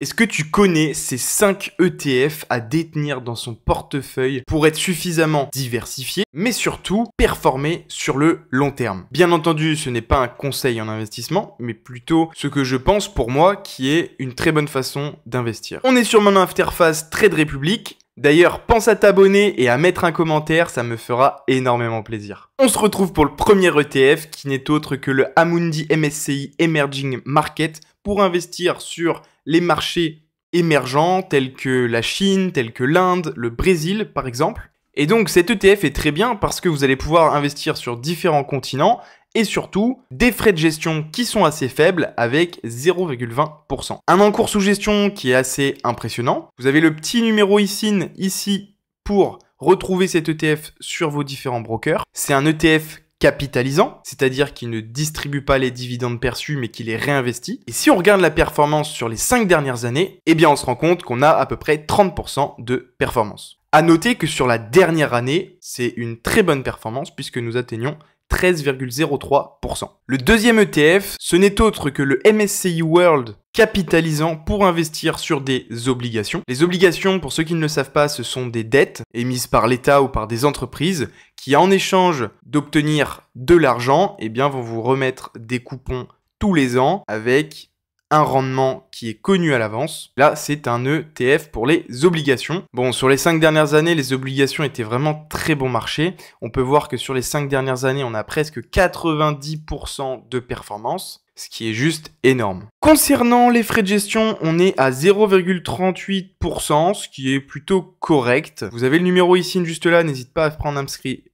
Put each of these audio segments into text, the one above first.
Est-ce que tu connais ces 5 ETF à détenir dans son portefeuille pour être suffisamment diversifié, mais surtout performer sur le long terme? Bien entendu, ce n'est pas un conseil en investissement, mais plutôt ce que je pense pour moi qui est une très bonne façon d'investir. On est sur mon interface Trade Republic. D'ailleurs, pense à t'abonner et à mettre un commentaire, ça me fera énormément plaisir. On se retrouve pour le premier ETF qui n'est autre que le Amundi MSCI Emerging Market pour investir sur les marchés émergents tels que la Chine, tels que l'Inde, le Brésil par exemple. Et donc cet ETF est très bien parce que vous allez pouvoir investir sur différents continents et surtout des frais de gestion qui sont assez faibles avec 0,20%. Un encours sous gestion qui est assez impressionnant. Vous avez le petit numéro ISIN ici pour retrouver cet ETF sur vos différents brokers. C'est un ETF capitalisant, c'est-à-dire qu'il ne distribue pas les dividendes perçus mais qu'il les réinvestit. Et si on regarde la performance sur les 5 dernières années, eh bien on se rend compte qu'on a à peu près 30% de performance. À noter que sur la dernière année, c'est une très bonne performance puisque nous atteignons 13,03%. Le deuxième ETF, ce n'est autre que le MSCI World capitalisant pour investir sur des obligations. Les obligations, pour ceux qui ne le savent pas, ce sont des dettes émises par l'État ou par des entreprises qui, en échange d'obtenir de l'argent, eh bien, vont vous remettre des coupons tous les ans avec un rendement qui est connu à l'avance. Là, c'est un ETF pour les obligations. Bon, sur les 5 dernières années, les obligations étaient vraiment très bon marché. On peut voir que sur les 5 dernières années, on a presque 90% de performance, ce qui est juste énorme. Concernant les frais de gestion, on est à 0,38%, ce qui est plutôt correct. Vous avez le numéro ici juste là, n'hésite pas à prendre un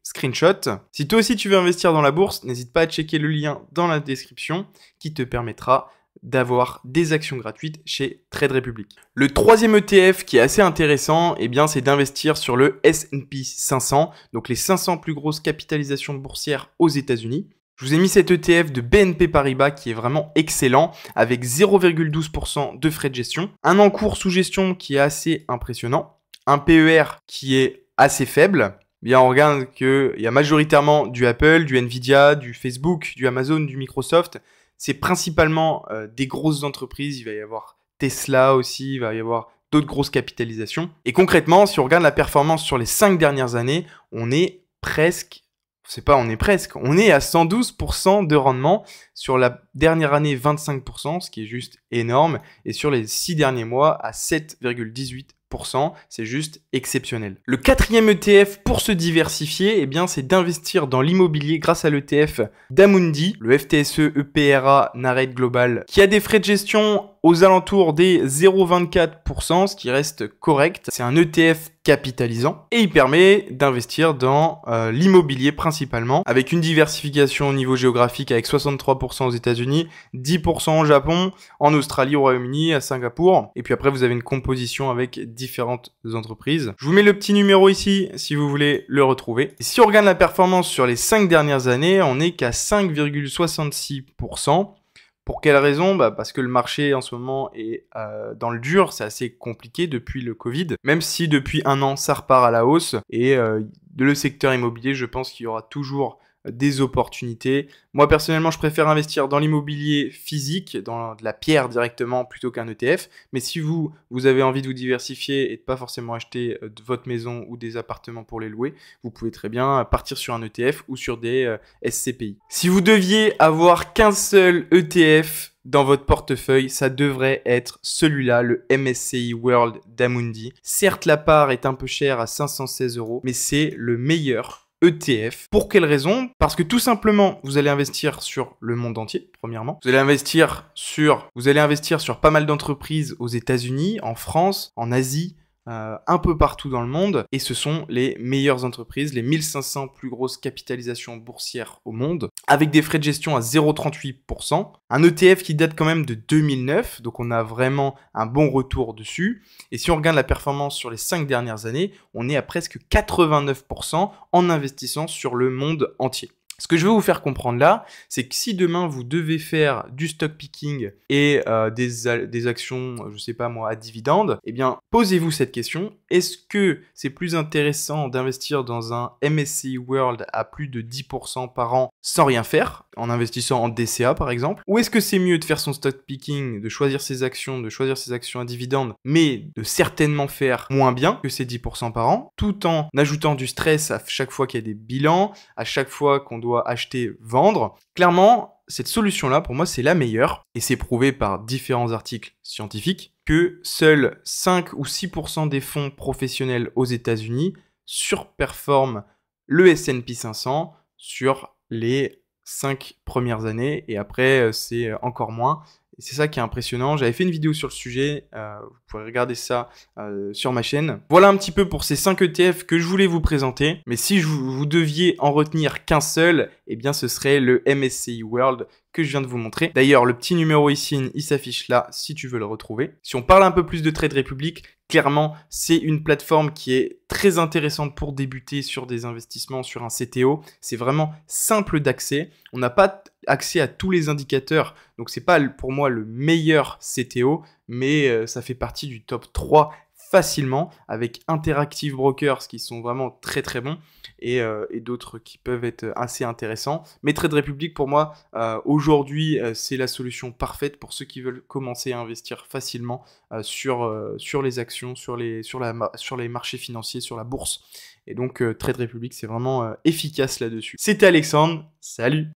screenshot. Si toi aussi tu veux investir dans la bourse, n'hésite pas à checker le lien dans la description qui te permettra d'avoir des actions gratuites chez Trade Republic. Le troisième ETF qui est assez intéressant, eh bien, c'est d'investir sur le S&P 500, donc les 500 plus grosses capitalisations boursières aux États-Unis. Je vous ai mis cet ETF de BNP Paribas qui est vraiment excellent avec 0,12% de frais de gestion, un encours sous gestion qui est assez impressionnant, un PER qui est assez faible. Bien, on regarde qu'il y a majoritairement du Apple, du Nvidia, du Facebook, du Amazon, du Microsoft. C'est principalement des grosses entreprises, il va y avoir Tesla aussi, il va y avoir d'autres grosses capitalisations. Et concrètement, si on regarde la performance sur les 5 dernières années, on est à 112% de rendement. Sur la dernière année, 25%, ce qui est juste énorme. Et sur les 6 derniers mois, à 7,18%. C'est juste exceptionnel. Le quatrième ETF pour se diversifier, eh bien, c'est d'investir dans l'immobilier grâce à l'ETF d'Amundi, le FTSE EPRA Nareit Global, qui a des frais de gestion aux alentours des 0,24%, ce qui reste correct. C'est un ETF capitalisant et il permet d'investir dans l'immobilier principalement, avec une diversification au niveau géographique avec 63% aux États-Unis, 10% au Japon, en Australie, au Royaume-Uni, à Singapour. Et puis après, vous avez une composition avec différentes entreprises. Je vous mets le petit numéro ici si vous voulez le retrouver. Et si on regarde la performance sur les 5 dernières années, on n'est qu'à 5,66%. Pour quelle raison? Parce que le marché en ce moment est dans le dur, c'est assez compliqué depuis le Covid, même si depuis un an ça repart à la hausse et le secteur immobilier, je pense qu'il y aura toujours des opportunités. Moi personnellement, je préfère investir dans l'immobilier physique, dans de la pierre directement plutôt qu'un ETF. Mais si vous avez envie de vous diversifier et de pas forcément acheter de votre maison ou des appartements pour les louer, vous pouvez très bien partir sur un ETF ou sur des SCPI. Si vous deviez avoir qu'un seul ETF dans votre portefeuille, ça devrait être celui-là, le MSCI World d'Amundi. Certes, la part est un peu chère à 516 €, mais c'est le meilleur ETF. Pour quelle raison? Parce que tout simplement, vous allez investir sur le monde entier, premièrement. Vous allez investir sur pas mal d'entreprises aux États-Unis, en France, en Asie, un peu partout dans le monde. Et ce sont les meilleures entreprises, les 1500 plus grosses capitalisations boursières au monde, avec des frais de gestion à 0,38%. Un ETF qui date quand même de 2009, donc on a vraiment un bon retour dessus. Et si on regarde la performance sur les 5 dernières années, on est à presque 89% en investissant sur le monde entier. Ce que je veux vous faire comprendre là, c'est que si demain vous devez faire du stock picking et des actions, je sais pas moi, à dividendes, eh bien posez-vous cette question Est-ce que c'est plus intéressant d'investir dans un MSCI World à plus de 10% par an sans rien faire, en investissant en DCA par exemple? Ou est-ce que c'est mieux de faire son stock picking, de choisir ses actions à dividendes, mais de certainement faire moins bien que ces 10% par an, tout en ajoutant du stress à chaque fois qu'il y a des bilans, à chaque fois qu'on doit acheter, vendre? Clairement, cette solution-là, pour moi, c'est la meilleure, et c'est prouvé par différents articles scientifiques, que seuls 5 ou 6% des fonds professionnels aux États-Unis surperforment le S&P 500 sur les 5 premières années, et après, c'est encore moins. Et c'est ça qui est impressionnant. J'avais fait une vidéo sur le sujet, vous pourrez regarder ça sur ma chaîne. Voilà un petit peu pour ces 5 ETF que je voulais vous présenter. Mais si vous deviez en retenir qu'un seul, eh bien ce serait le MSCI World que je viens de vous montrer. D'ailleurs, le petit numéro ici, il s'affiche là si tu veux le retrouver. Si on parle un peu plus de Trade Republic, clairement, c'est une plateforme qui est très intéressante pour débuter sur des investissements sur un CTO. C'est vraiment simple d'accès. On n'a pas accès à tous les indicateurs, donc c'est pas pour moi le meilleur CTO, mais ça fait partie du top 3 facilement, avec Interactive Brokers qui sont vraiment très très bons, et d'autres qui peuvent être assez intéressants. Mais Trade Republic, pour moi, aujourd'hui, c'est la solution parfaite pour ceux qui veulent commencer à investir facilement sur les actions, sur les marchés financiers, sur la bourse. Et donc, Trade Republic, c'est vraiment efficace là-dessus. C'était Alexandre, salut!